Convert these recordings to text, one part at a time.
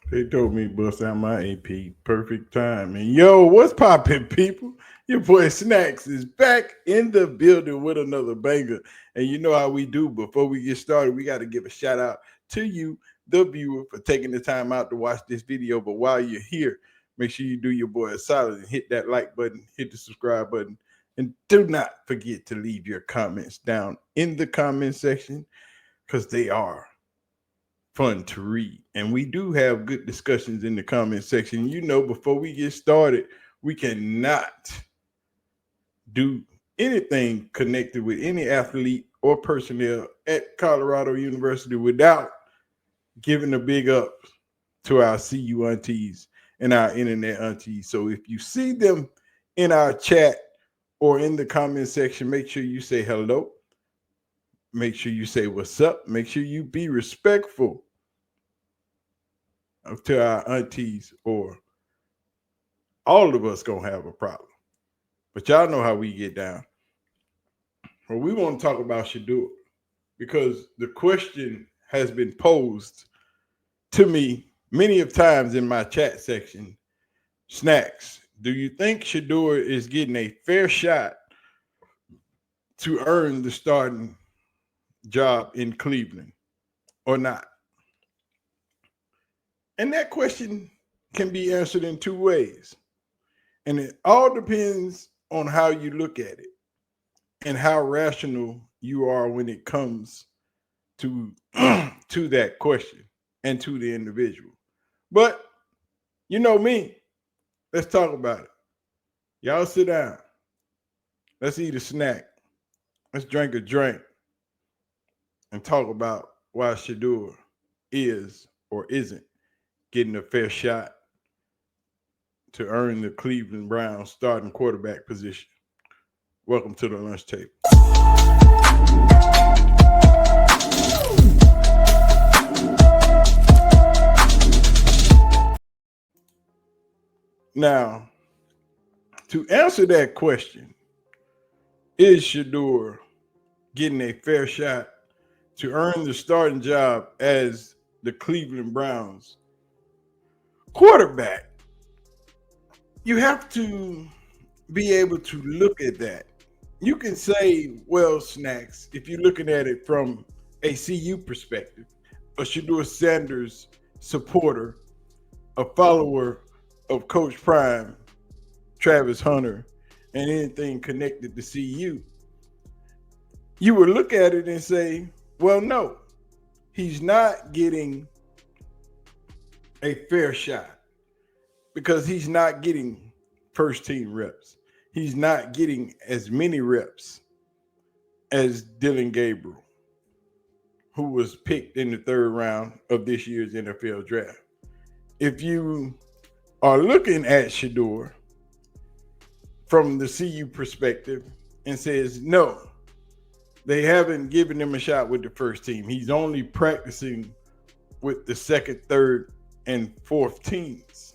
They told me to bust out my AP. Perfect time. And yo, what's poppin', people? Your boy Snacks is back in the building with another banger. And you know how we do. Before we get started, we got to give a shout out to you, the viewer, for taking the time out to watch this video. But while you're here, make sure you do your boy a solid and hit that like button, hit the subscribe button, and do not forget to leave your comments down in the comment section because they are fun to read. And we do have good discussions in the comment section. You know, before we get started, we cannot do anything connected with any athlete or personnel at Colorado University without giving a big up to our CU aunties and our internet aunties. So if you see them in our chat or in the comment section, make sure you say hello. Make sure you say what's up. Make sure you be respectful to our aunties, or all of us gonna have a problem. But y'all know how we get down. Well, we want to talk about Shedeur because the question has been posed to me many of times in my chat section. Snacks, do you think Shedeur is getting a fair shot to earn the starting job in Cleveland or not? And that question can be answered in two ways. And it all depends on how you look at it and how rational you are when it comes to, to that question and to the individual. But you know me, let's talk about it. Y'all sit down. Let's eat a snack. Let's drink a drink and talk about why Shedeur is or isn't getting a fair shot to earn the Cleveland Browns starting quarterback position. Welcome to the lunch table. Now, to answer that question, is Shedeur getting a fair shot to earn the starting job as the Cleveland Browns quarterback? You have to be able to look at that. You can say, well, Snacks, if you're looking at it from a CU perspective, a Shedeursanders supporter, a follower of Coach Prime, Travis Hunter, and anything connected to CU, you would look at it and say, well, no, he's not getting a fair shot because he's not getting first team reps. He's not getting as many reps as Dillon Gabriel, who was picked in the third round of this year's NFL draft. If you are looking at Shedeur from the CU perspective and says, no, they haven't given him a shot with the first team. He's only practicing with the second, third, and fourth teams.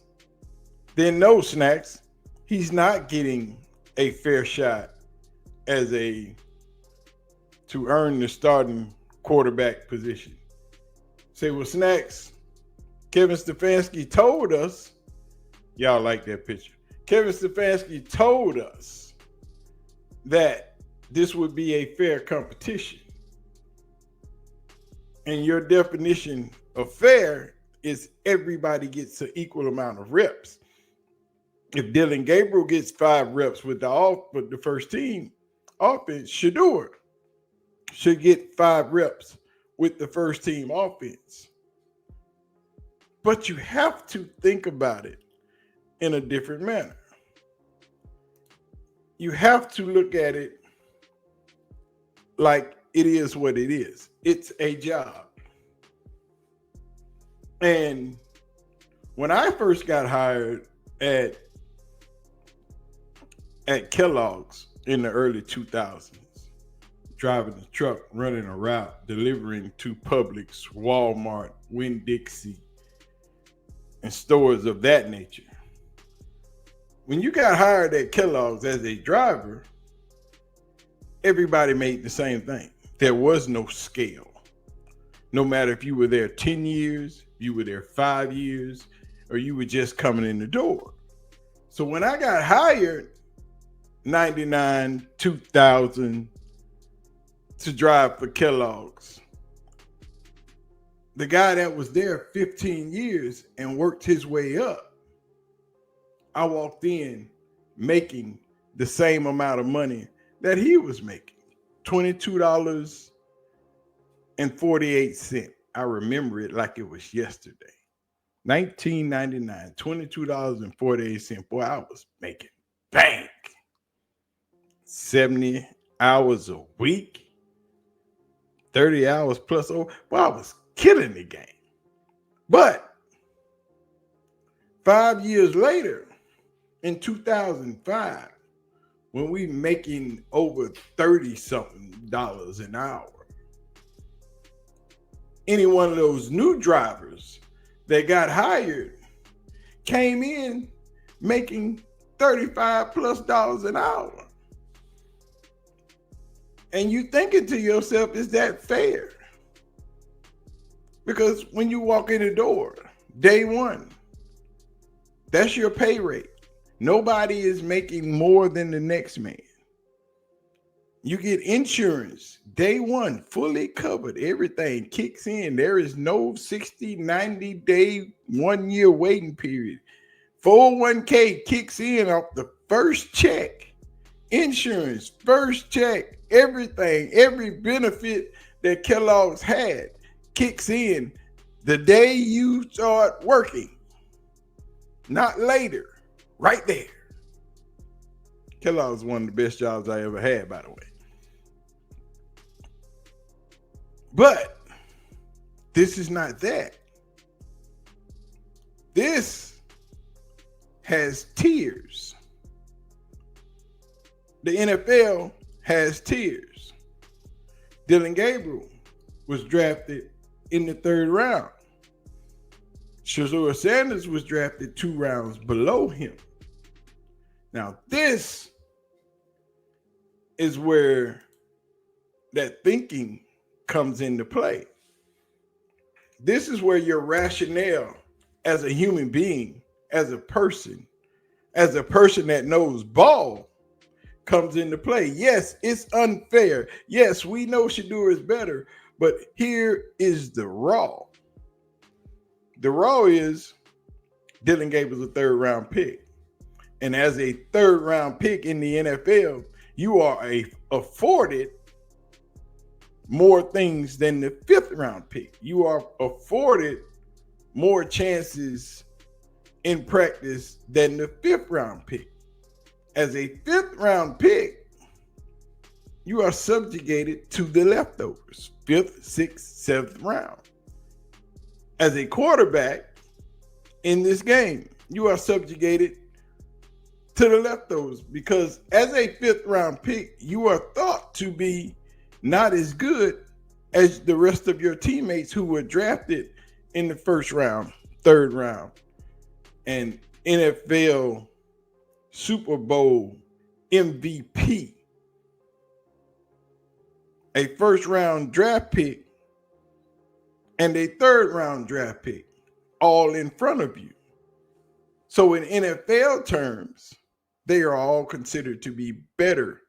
Then no, Snacks, he's not getting a fair shot to earn the starting quarterback position. Say, well, Snacks, Kevin Stefanski told us, y'all like that picture. Kevin Stefanski told us that this would be a fair competition. And your definition of fair is everybody gets an equal amount of reps. If Dillon Gabriel gets 5 reps with the first team offense, Shedeur should get 5 reps with the first team offense. But you have to think about it in a different manner. You have to look at it like it is what it is. It's a job. And when I first got hired at Kellogg's in the early 2000s, driving the truck, running a route, delivering to Publix, Walmart, Winn-Dixie, and stores of that nature. When you got hired at Kellogg's as a driver, everybody made the same thing. There was no scale. No matter if you were there 10 years, you were there 5 years, or you were just coming in the door. So when I got hired, 99, 2000, to drive for Kellogg's, the guy that was there 15 years and worked his way up, I walked in making the same amount of money that he was making, $22.48. I remember it like it was yesterday. 1999, $22.48. Boy, I was making bank. 70 hours a week, 30 hours plus. Boy, I was killing the game. But 5 years later, in 2005, when we making over $30-something an hour, any one of those new drivers that got hired came in making $35+ an hour. And you thinking to yourself, is that fair? Because when you walk in the door, day one, that's your pay rate. Nobody is making more than the next man. You get insurance day one, fully covered. Everything kicks in. There is no 60, 90 day, 1 year waiting period. 401k kicks in off the first check. Insurance, first check, everything, every benefit that Kellogg's had kicks in the day you start working, not later, right there. Kellogg's one of the best jobs I ever had, by the way. But this is not that. This has tiers. The NFL has tiers. Dillon Gabriel was drafted in the 3rd round. Shedeur was drafted 2 rounds below him. Now, this is where that thinking comes into play. This is where your rationale as a human being, as a person that knows ball, comes into play. Yes, it's unfair. Yes, we know Shedeur is better, but here is the raw. The raw is Dillon Gabriel's a 3rd round pick. And as a 3rd round pick in the NFL, you are afforded more things than the 5th round pick. You are afforded more chances in practice than the 5th round pick. As a 5th round pick, you are subjugated to the leftovers, 5th, 6th, 7th round. As a quarterback in this game, you are subjugated to the leftovers because as a 5th round pick, you are thought to be not as good as the rest of your teammates who were drafted in the 1st round, 3rd round, and NFL Super Bowl MVP. A 1st round draft pick and a 3rd round draft pick all in front of you. So in NFL terms, they are all considered to be better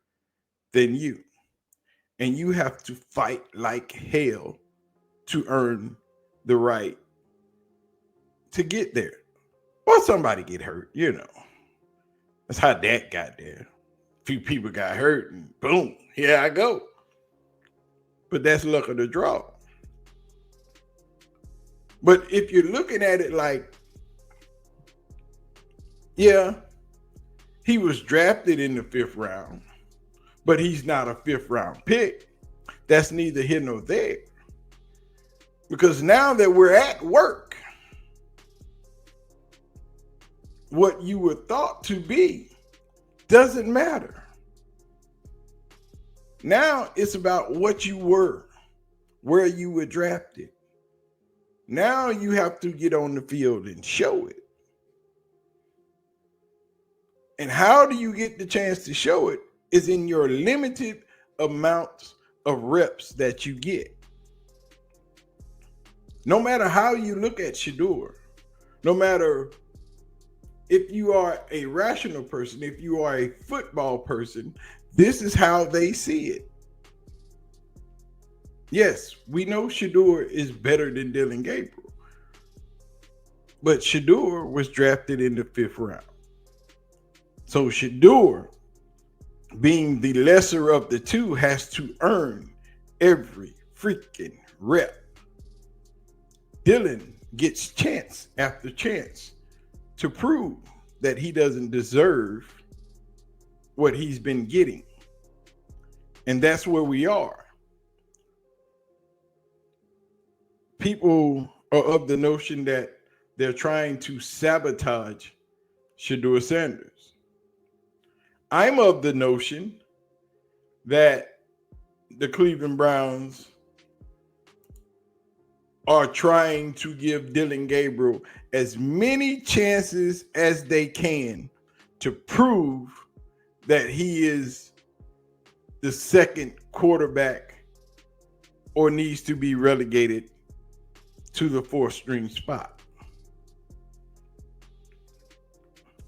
than you. And you have to fight like hell to earn the right to get there. Or somebody get hurt, you know. That's how that got there. A few people got hurt and boom, here I go. But that's luck of the draw. But if you're looking at it like, yeah, he was drafted in the 5th round, but he's not a 5th round pick, that's neither here nor there. Because now that we're at work, what you were thought to be doesn't matter. Now it's about what you were, where you were drafted. Now you have to get on the field and show it. And how do you get the chance to show it is in your limited amount of reps that you get. No matter how you look at Shedeur, no matter if you are a rational person, if you are a football person, this is how they see it. Yes, we know Shedeur is better than Dillon Gabriel, but Shedeur was drafted in the 5th round. So Shedeur, being the lesser of the two, has to earn every freaking rep. Dillon gets chance after chance to prove that he doesn't deserve what he's been getting. And that's where we are. People are of the notion that they're trying to sabotage Shedeursanders. I'm of the notion that the Cleveland Browns are trying to give Dillon Gabriel as many chances as they can to prove that he is the second quarterback or needs to be relegated to the 4th string spot.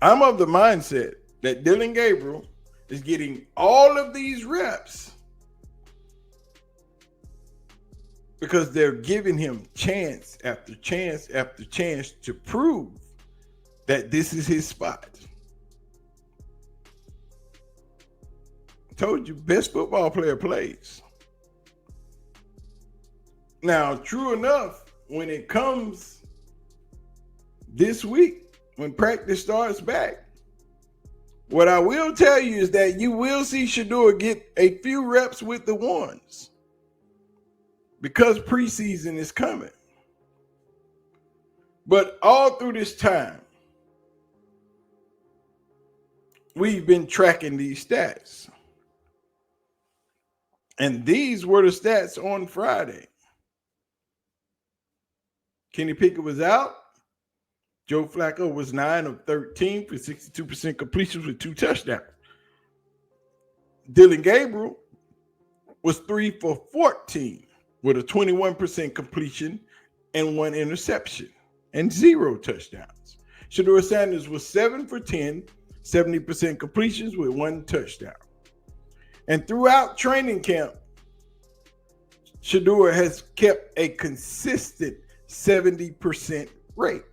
I'm of the mindset that Dillon Gabriel is getting all of these reps because they're giving him chance after chance after chance to prove that this is his spot. I told you, best football player plays. Now, true enough, when it comes this week, when practice starts back, what I will tell you is that you will see Shedeur get a few reps with the ones, because preseason is coming. But all through this time, we've been tracking these stats. And these were the stats on Friday. Kenny Pickett was out. Joe Flacco was 9 of 13 for 62% completions with 2 touchdowns. Dillon Gabriel was 3 for 14 with a 21% completion and 1 interception and 0 touchdowns. Shedeursanders was 7 for 10, 70% completions with 1 touchdown. And throughout training camp, Shedeur has kept a consistent 70% rate.